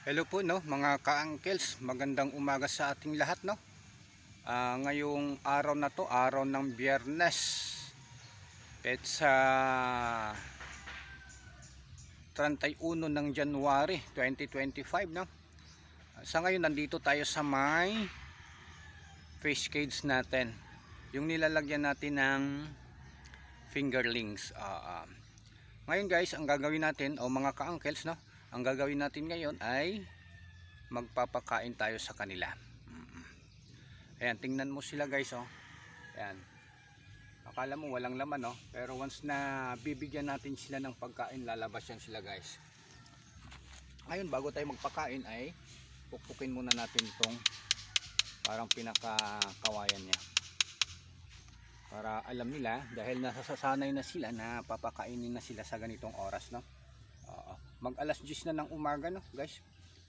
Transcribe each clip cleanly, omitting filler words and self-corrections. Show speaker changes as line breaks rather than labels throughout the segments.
Hello po no mga ka-uncles, magandang umaga sa ating lahat no. Ngayong araw na to, araw ng Biyernes. Petsa 31 ng January 2025 no. Sa ngayon nandito tayo sa may fish cage natin. Yung nilalagyan natin ng fingerlings. Ngayon guys, ang gagawin natin o mga ka-uncles no, ang gagawin natin ngayon ay magpapakain tayo sa kanila. Ayan, tingnan mo sila guys oh. Ayan. Akala mo walang laman oh, pero once na bibigyan natin sila ng pagkain, lalabas yan sila guys. Ngayon, bago tayo magpakain ay pukpukin muna natin itong parang pinakakawayan niya. Para alam nila, dahil nasasanay na sila na papakainin na sila sa ganitong oras no. Mag alas 10 na ng umaga no guys,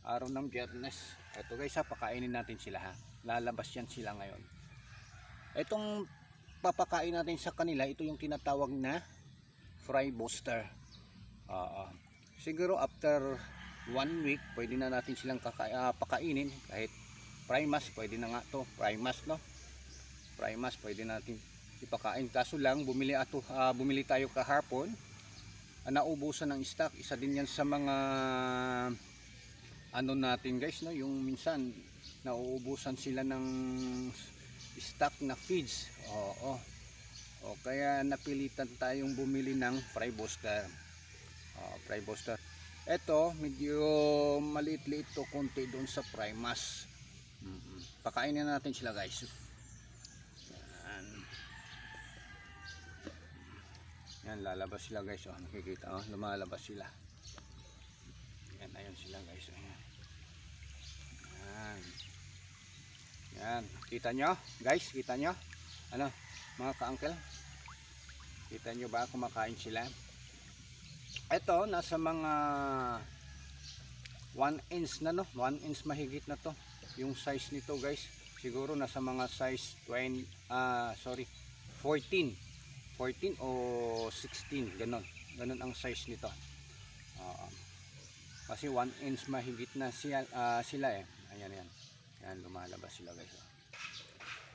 araw ng Biyernes. Ito guys ha, pakainin natin sila ha. Lalabas yan sila ngayon. Itong papakain natin sa kanila, ito yung tinatawag na fry booster. Siguro after 1 week pwede na natin silang pakainin. Kahit fry mas, pwede na nga to. Fry mas no, fry mas pwede natin ipakain. Kaso lang bumili tayo kahapon, naubusan ng stock. Isa din yan sa mga ano natin guys no, yung minsan nauubusan sila ng stock na feeds. Kaya napilitan tayong bumili ng fry booster. Fry booster. Ito medyo maliit-liit to konti doon sa fry mas. Pakainin natin sila guys. Yan, lalabas sila guys oh, nakikita oh, lumalabas sila. Yan, ayun sila guys. Yan, kita nyo guys, kita nyo ano mga ka-uncle, kita nyo ba kumakain sila? Ito nasa mga 1 inch na no, 1 inch mahigit na to yung size nito guys. Siguro nasa mga size 14 o 16, ganon ang size nito. Kasi 1 inch mahigit na sila eh. Ayan yan. Yan, lumalabas sila guys.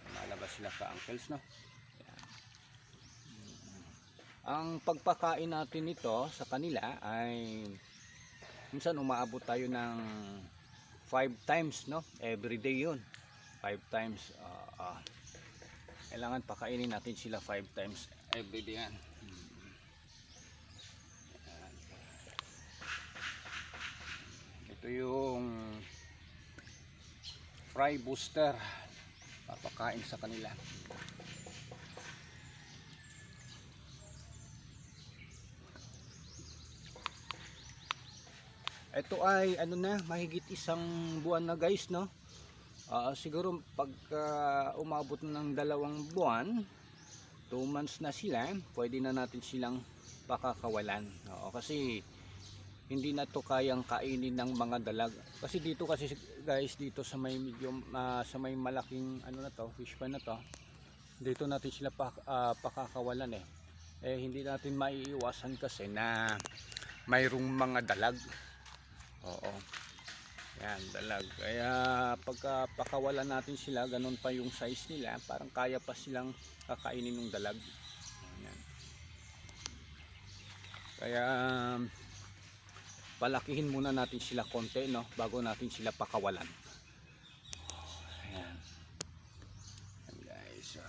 Lumalabas sila ka-uncles no. Yan. Ang pagpakain natin nito sa kanila ay minsan umaabot tayo ng 5 times no. Every day yun. 5 times. Kailangan pakainin natin sila 5 times every day yan. Ito yung fry booster, papakain sa kanila. Ito ay ano na, mahigit 1 buwan na guys no. Siguro pagka umabot ng 2 buwan, 2 months na sila, pwede na natin silang pakakawalan. Kasi hindi na to kayang kainin ng mga dalag. Kasi dito kasi guys, dito sa may medium, sa may malaking ano na to, fish pan na to, dito natin sila pakakawalan eh. Hindi natin maiiwasan kasi na mayroong mga dalag. Yan, dalag. Kaya pagka pakawalan natin sila, ganun pa yung size nila, parang kaya pa silang kakainin ng dalag. Yan. Kaya palakihin muna natin sila konti no, bago natin sila pakawalan. Ayan. Ayan guys.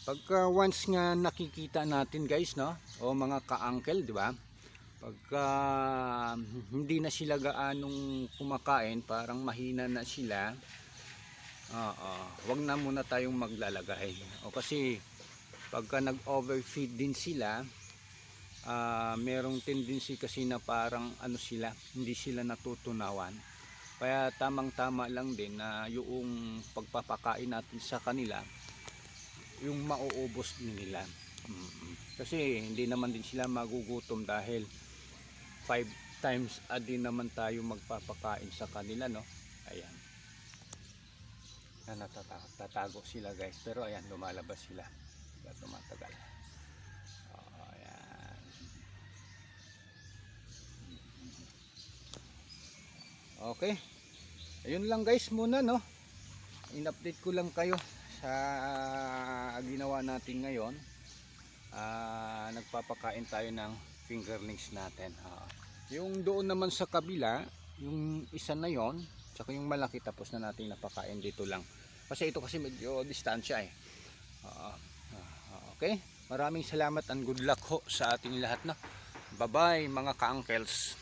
Pagka once nga nakikita natin guys no, o mga ka-uncle, di ba? Pagka hindi na sila gaanong kumakain, parang mahina na sila, wag na muna tayong maglalagay. Kasi pagka nag-overfeed din sila, merong tendency kasi na parang ano sila, hindi sila natutunawan. Kaya tamang-tama lang din na yung pagpapakain natin sa kanila, yung mauubos din nila. Kasi hindi naman din sila magugutom dahil 5 times a day naman tayo magpapakain sa kanila no. Ayan. na natatago sila guys, pero ayan, lumalabas sila kaya tumatagal. Ayan. Okay, ayun lang guys muna, no, in-update ko lang kayo sa ginawa natin ngayon. Nagpapakain tayo ng fingerlings natin. Yung doon naman sa kabila, yung isa na yon, tsaka yung malaki, tapos na natin napakain dito lang. Kasi ito kasi medyo distansya eh. Okay, maraming salamat and good luck ho sa ating lahat na. Bye bye mga ka-uncles.